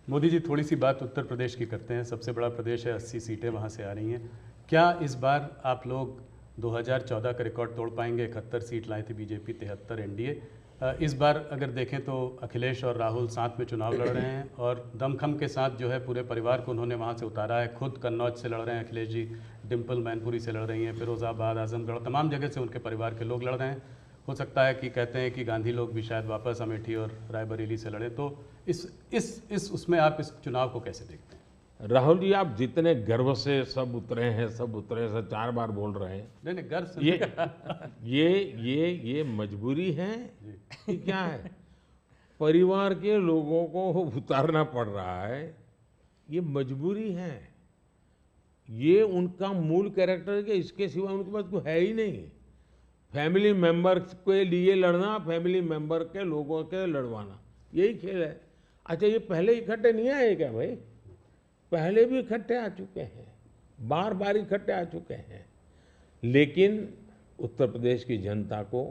मोदी जी, थोड़ी सी बात उत्तर प्रदेश की करते हैं। सबसे बड़ा प्रदेश है, 80 सीटें वहाँ से आ रही हैं। क्या इस बार आप लोग 2014 का रिकॉर्ड तोड़ पाएंगे? 71 सीट लाई थी बीजेपी, 73 एनडीए। इस बार अगर देखें तो अखिलेश और राहुल साथ में चुनाव लड़ रहे हैं और दमखम के साथ जो है पूरे परिवार को उन्होंने वहाँ से उतारा है। खुद कन्नौज से लड़ रहे हैं अखिलेश जी, डिम्पल मैनपुरी से लड़ रही हैं, फिरोजाबाद, आजमगढ़, तमाम जगह से उनके परिवार के लोग लड़ रहे हैं। हो सकता है कि कहते हैं कि गांधी लोग भी शायद वापस अमेठी और रायबरेली से लड़े। तो इस उसमें आप इस चुनाव को कैसे देखते हैं? राहुल जी, आप जितने गर्व से सब उतरे हैं, सब उतरे से 4 बार बोल रहे हैं। नहीं नहीं, गर्व से ये मजबूरी है कि क्या है? परिवार के लोगों को उतारना पड़ रहा है, ये मजबूरी है। ये उनका मूल कैरेक्टर है, इसके सिवा उनके पास कोई है ही नहीं। फैमिली मेंबर के लिए लड़ना, फैमिली मेंबर के लोगों के लड़वाना, यही खेल है। अच्छा, ये पहले इकट्ठे नहीं आए क्या भाई? पहले भी इकट्ठे आ चुके हैं, बार बार इकट्ठे आ चुके हैं। लेकिन उत्तर प्रदेश की जनता को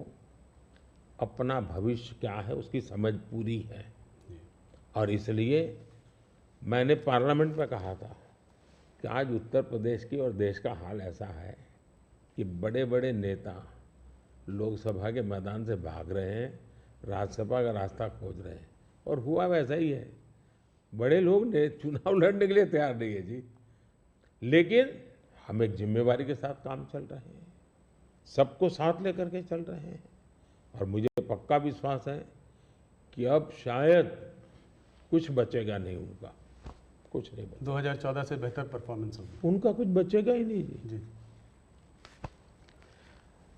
अपना भविष्य क्या है उसकी समझ पूरी है, और इसलिए मैंने पार्लियामेंट में कहा था कि आज उत्तर प्रदेश की और देश का हाल ऐसा है कि बड़े बड़े नेता लोकसभा के मैदान से भाग रहे हैं, राज्यसभा का रास्ता खोज रहे हैं, और हुआ वैसा ही है। बड़े लोग ने चुनाव लड़ने के लिए तैयार नहीं है जी। लेकिन हम एक जिम्मेवारी के साथ काम चल रहे हैं, सबको साथ लेकर के चल रहे हैं, और मुझे पक्का विश्वास है कि अब शायद कुछ बचेगा नहीं उनका, कुछ नहीं बचेगा। 2014 से बेहतर परफॉर्मेंस होगी, उनका कुछ बचेगा ही नहीं जी।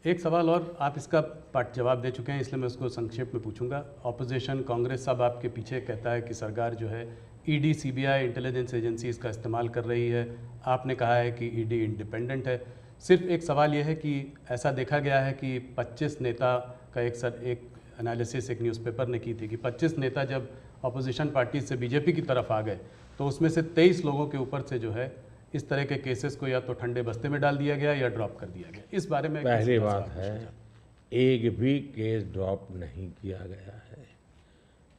एक सवाल और, आप इसका पार्ट जवाब दे चुके हैं इसलिए मैं उसको संक्षेप में पूछूंगा। ऑपोजिशन कांग्रेस सब आपके पीछे कहता है कि सरकार जो है ईडी, सीबीआई, इंटेलिजेंस एजेंसीज का इस्तेमाल कर रही है। आपने कहा है कि ईडी इंडिपेंडेंट है। सिर्फ एक सवाल यह है कि ऐसा देखा गया है कि 25 नेता का एक एनालिसिस एक न्यूज़पेपर ने की थी कि 25 नेता जब ऑपोजिशन पार्टी से बीजेपी की तरफ आ गए तो उसमें से 23 लोगों के ऊपर से जो है इस तरह के केसेस को या तो ठंडे बस्ते में डाल दिया गया या ड्रॉप कर दिया गया। इस बारे में पहली बात है, एक भी केस ड्रॉप नहीं किया गया है।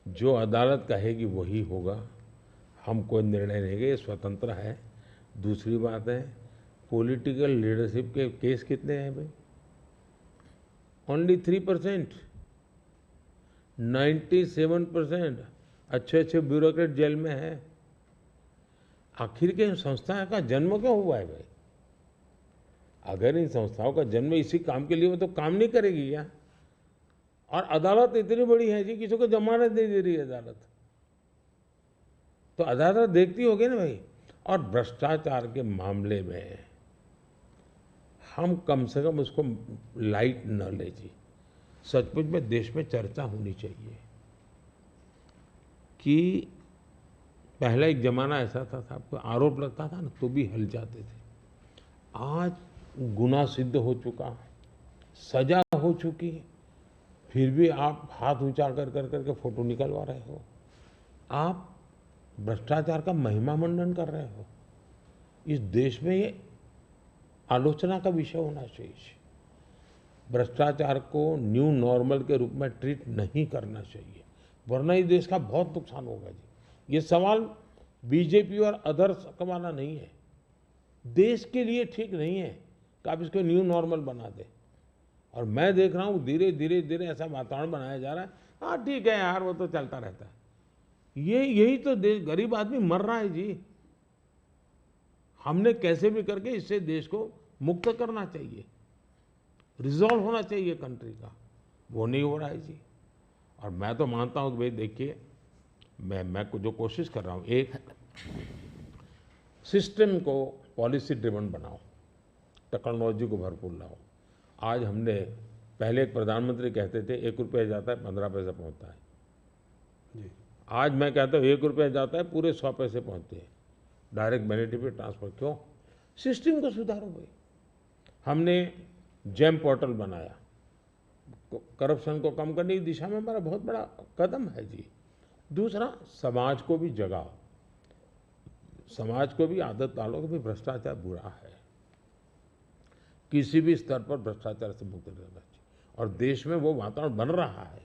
जो अदालत कहेगी वही होगा, हम कोई निर्णय नहीं लेंगे, स्वतंत्र है। दूसरी बात है, पॉलिटिकल लीडरशिप के केस कितने हैं भाई? ओनली 3%। 97% अच्छे अच्छे ब्यूरोक्रेट जेल में है। आखिर के इन संस्थाओं का जन्म क्यों हुआ है भाई? अगर इन संस्थाओं का जन्म इसी काम के लिए हो तो काम नहीं करेगी क्या? और अदालत इतनी बड़ी है जी, किसी को जमानत नहीं दे रही है अदालत, तो अदालत देखती होगी ना भाई। और भ्रष्टाचार के मामले में हम कम से कम उसको लाइट न ले जी। सचमुच में देश में चर्चा होनी चाहिए कि पहला एक जमाना ऐसा था, आपको आरोप लगता था ना तो भी हल जाते थे। आज गुनाह सिद्ध हो चुका, सजा हो चुकी, फिर भी आप हाथ ऊंचा कर कर करके फोटो निकलवा रहे हो। आप भ्रष्टाचार का महिमा मंडन कर रहे हो। इस देश में ये आलोचना का विषय होना चाहिए। भ्रष्टाचार को न्यू नॉर्मल के रूप में ट्रीट नहीं करना चाहिए, वरना इस देश का बहुत नुकसान होगा जी। ये सवाल बीजेपी और अदर्स का वाला नहीं है, देश के लिए ठीक नहीं है कि आप इसको न्यू नॉर्मल बना दें। और मैं देख रहा हूँ धीरे धीरे धीरे ऐसा वातावरण बनाया जा रहा है, हाँ ठीक है यार वो तो चलता रहता है। यही तो देश, गरीब आदमी मर रहा है जी। हमने कैसे भी करके इससे देश को मुक्त करना चाहिए, रिजॉल्व होना चाहिए कंट्री का, वो नहीं हो रहा है जी। और मैं तो मानता हूँ कि भाई देखिए, मैं जो कोशिश कर रहा हूँ, एक सिस्टम को पॉलिसी ड्रिवन बनाओ, टेक्नोलॉजी को भरपूर लाओ। आज हमने, पहले एक प्रधानमंत्री कहते थे 1 रुपया जाता है 15 पैसे पहुँचता है जी। आज मैं कहता हूँ 1 रुपया जाता है पूरे 100 पैसे पहुँचते हैं, डायरेक्ट बेनिफिट ट्रांसफर। क्यों? सिस्टम को सुधारो भाई। हमने जेम पोर्टल बनाया, करप्शन को कम करने की दिशा में हमारा बहुत बड़ा कदम है जी। दूसरा, समाज को भी जगाओ, समाज को भी आदत डालो कि भाई भ्रष्टाचार बुरा है, किसी भी स्तर पर भ्रष्टाचार से मुक्त रहना चाहिए। और देश में वो वातावरण बन रहा है,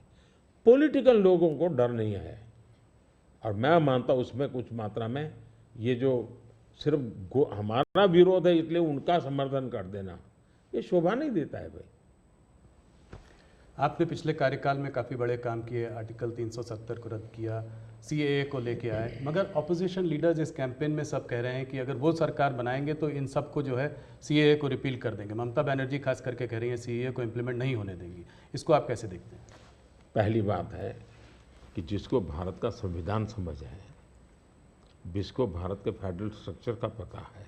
पॉलिटिकल लोगों को डर नहीं है, और मैं मानता हूँ उसमें कुछ मात्रा में ये जो सिर्फ हमारा विरोध है इसलिए उनका समर्थन कर देना, ये शोभा नहीं देता है भाई। आपने पिछले कार्यकाल में काफ़ी बड़े काम किए, आर्टिकल 370 को रद्द किया, सीएए को लेके आए, मगर ऑपोजिशन लीडर्स इस कैंपेन में सब कह रहे हैं कि अगर वो सरकार बनाएंगे तो इन सब को जो है सीएए को रिपील कर देंगे। ममता बनर्जी खास करके कह रही हैं सीएए को इम्प्लीमेंट नहीं होने देंगी। इसको आप कैसे देखते हैं? पहली बात है कि जिसको भारत का संविधान समझ है, जिसको भारत के फेडरल स्ट्रक्चर का पता है,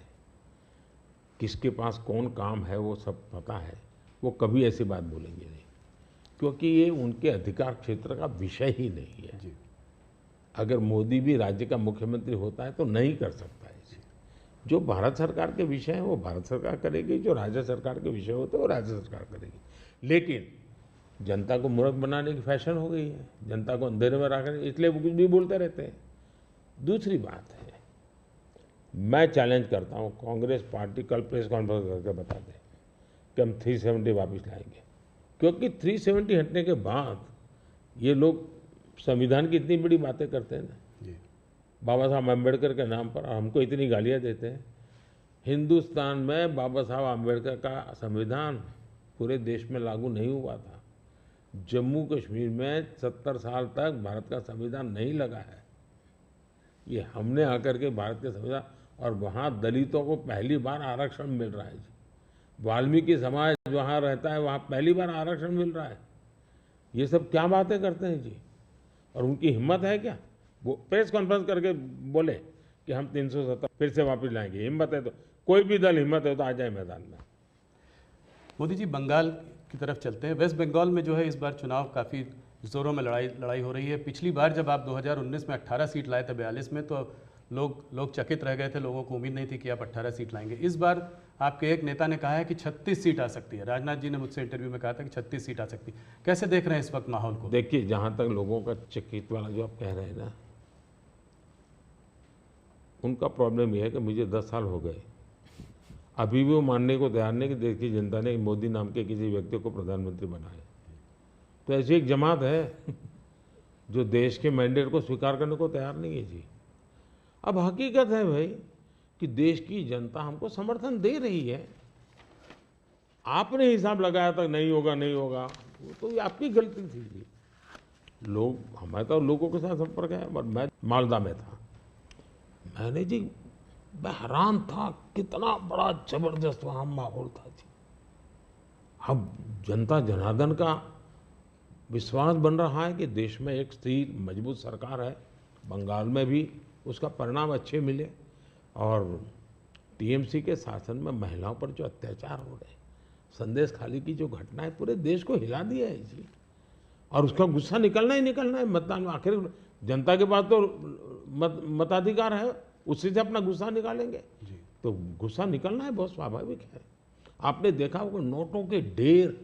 किसके पास कौन काम है वो सब पता है, वो कभी ऐसी बात बोलेंगे नहीं, क्योंकि ये उनके अधिकार क्षेत्र का विषय ही नहीं है। जी। अगर मोदी भी राज्य का मुख्यमंत्री होता है तो नहीं कर सकता है। जो भारत सरकार के विषय हैं वो भारत सरकार करेगी, जो राज्य सरकार के विषय होते हैं वो राज्य सरकार करेगी। लेकिन जनता को मूर्ख बनाने की फैशन हो गई है, जनता को अंधेरे में रखने, इसलिए वो कुछ भी बोलते रहते हैं। दूसरी बात है, मैं चैलेंज करता हूँ कांग्रेस पार्टी कल प्रेस कॉन्फ्रेंस करके बता दें कि हम 370 वापस लाएंगे, क्योंकि 370 हटने के बाद ये लोग संविधान की इतनी बड़ी बातें करते हैं ना, जी। बाबा साहब अम्बेडकर के नाम पर हमको इतनी गालियाँ देते हैं। हिंदुस्तान में बाबा साहब अम्बेडकर का संविधान पूरे देश में लागू नहीं हुआ था। जम्मू कश्मीर में 70 साल तक भारत का संविधान नहीं लगा है। ये हमने आकर के भारत के संविधान, और वहाँ दलितों को पहली बार आरक्षण मिल रहा है जी। वाल्मीकि समाज वहाँ रहता है, वहाँ पहली बार आरक्षण मिल रहा है। ये सब क्या बातें करते हैं जी। और उनकी हिम्मत है क्या, वो प्रेस कॉन्फ्रेंस करके बोले कि हम 370 फिर से वापस लाएंगे। हिम्मत है तो कोई भी दल हिम्मत है तो आ जाए मैदान में। मोदी जी, बंगाल की तरफ चलते हैं। वेस्ट बंगाल में जो है इस बार चुनाव काफ़ी ज़ोरों में लड़ाई हो रही है। पिछली बार जब आप 2019 में 18 सीट लाए थे 42 में, तो लोग चकित रह गए थे, लोगों को उम्मीद नहीं थी कि आप 18 सीट लाएंगे। इस बार आपके एक नेता ने कहा है कि 36 सीट आ सकती है। राजनाथ जी ने मुझसे इंटरव्यू में कहा था कि 36 सीट आ सकती है। कैसे देख रहे हैं इस वक्त माहौल को? देखिए, जहाँ तक लोगों का चकित वाला जो आप कह रहे हैं ना, उनका प्रॉब्लम यह है कि मुझे 10 साल हो गए, अभी भी वो मानने को तैयार नहीं कि देश की जनता ने मोदी नाम के किसी व्यक्ति को प्रधानमंत्री बनाया। तो ऐसी एक जमात है जो देश के मैंडेट को स्वीकार करने को तैयार नहीं है जी। अब हकीकत है भाई कि देश की जनता हमको समर्थन दे रही है। आपने हिसाब लगाया था नहीं होगा नहीं होगा, वो तो आपकी गलती थी जी। हमारे तो लोगों के साथ संपर्क है। और मैं मालदा में था, मैंने जी, मैं हैरान था कितना बड़ा जबरदस्त वहाँ माहौल था जी। अब जनता जनार्दन का विश्वास बन रहा है कि देश में एक स्थिर मजबूत सरकार है। बंगाल में भी उसका परिणाम अच्छे मिले। और टीएमसी के शासन में महिलाओं पर जो अत्याचार हो रहे, संदेश खाली की जो घटना है, पूरे देश को हिला दिया है जी। और उसका गुस्सा निकलना ही निकलना है मतदान में। आखिर जनता के पास तो मताधिकार है, उसी से अपना गुस्सा निकालेंगे जी। तो गुस्सा निकलना है, बहुत स्वाभाविक है। आपने देखा होगा नोटों के ढेर,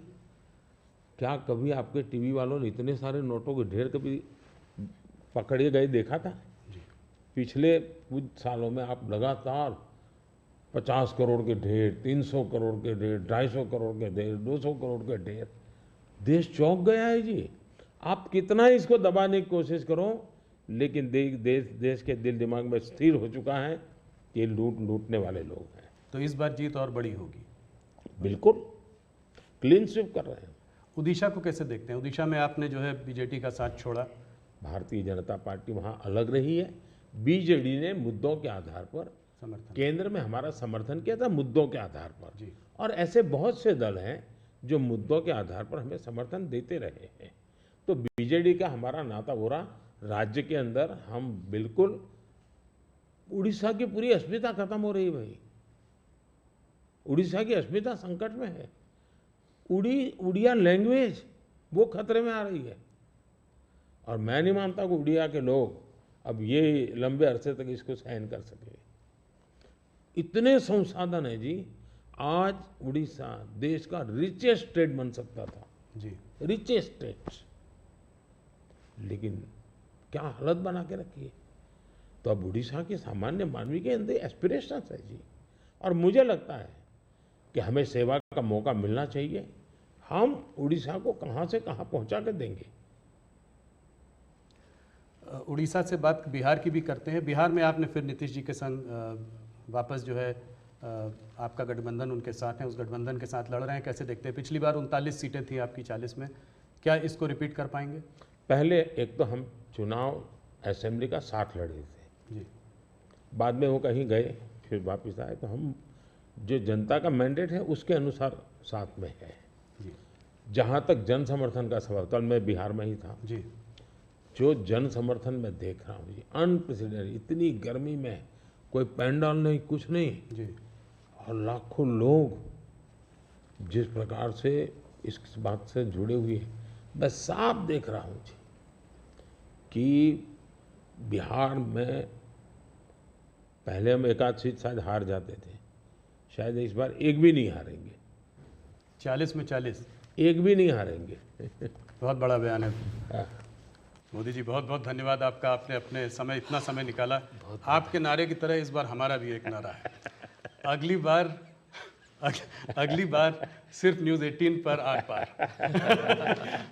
क्या कभी आपके टीवी वालों ने इतने सारे नोटों के ढेर कभी पकड़े गए देखा था? पिछले कुछ सालों में आप लगातार 50 करोड़ के ढेर, 300 करोड़ के ढेर, 250 करोड़ के ढेर, 200 करोड़ के ढेर, देश चौंक गया है जी। आप कितना इसको दबाने की कोशिश करो, लेकिन देश के दिल दिमाग में स्थिर हो चुका है कि ये लूटने वाले लोग हैं। तो इस बार जीत और बड़ी होगी। बिल्कुल क्लीन स्वीप कर रहे हैं। उड़ीसा को कैसे देखते हैं? उड़ीसा में आपने जो है बीजेडी का साथ छोड़ा। भारतीय जनता पार्टी वहाँ अलग रही है। बीजेडी ने मुद्दों के आधार पर समर्थन केंद्र में हमारा समर्थन किया था, मुद्दों के आधार पर जी। और ऐसे बहुत से दल हैं जो मुद्दों के आधार पर हमें समर्थन देते रहे हैं। तो बीजेडी का हमारा नाता हो रहा, राज्य के अंदर हम बिल्कुल, उड़ीसा की पूरी अस्मिता खत्म हो रही है भाई। उड़ीसा की अस्मिता संकट में है। उड़िया लैंग्वेज वो खतरे में आ रही है। और मैं नहीं मानता कि उड़िया के लोग अब ये लंबे अरसे तक इसको सहन कर सके। इतने संसाधन है जी। आज उड़ीसा देश का रिचेस्ट स्टेट बन सकता था जी, रिचेस्ट स्टेट, लेकिन क्या हालत बना के रखी है। तो अब उड़ीसा के सामान्य मानवी के अंदर एस्पिरेशंस है जी। और मुझे लगता है कि हमें सेवा का मौका मिलना चाहिए। हम उड़ीसा को कहाँ से कहाँ पहुँचा कर देंगे। उड़ीसा से बात बिहार की भी करते हैं। बिहार में आपने फिर नीतीश जी के संग वापस जो है आपका गठबंधन उनके साथ है, उस गठबंधन के साथ लड़ रहे हैं, कैसे देखते हैं? पिछली बार 39 सीटें थी आपकी 40 में, क्या इसको रिपीट कर पाएंगे? पहले एक तो हम चुनाव असेंबली का 60 लड़े थे, जी बाद में वो कहीं गए फिर वापस आए, तो हम जो जनता का मैंडेट है उसके अनुसार साथ में है। जी जहाँ तक जन समर्थन का सवाल, कल मैं बिहार में ही था, जी जो जन समर्थन मैं देख रहा हूँ जी, अनप्रेसिडेंटेड, इतनी गर्मी में कोई पैंडल नहीं, कुछ नहीं, जी और लाखों लोग जिस प्रकार से इस बात से जुड़े हुए हैं, मैं साफ देख रहा हूँ जी कि बिहार में पहले हम एक आध सीट शायद हार जाते थे, शायद इस बार एक भी नहीं हारेंगे, 40 में 40, एक भी नहीं हारेंगे। बहुत बड़ा बयान है। हाँ। मोदी जी बहुत बहुत धन्यवाद आपका, आपने अपने समय इतना समय निकाला। आपके नारे की तरह इस बार हमारा भी एक नारा है, अगली बार सिर्फ न्यूज़ 18 पर आर पार।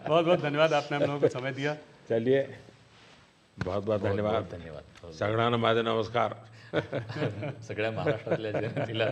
बहुत बहुत धन्यवाद, आपने हम लोगों को समय दिया। चलिए, बहुत बहुत धन्यवाद। धन्यवाद. सगळ्यांना माझे नमस्कार. सगळ्या महाराष्ट्रातल्या जनतेला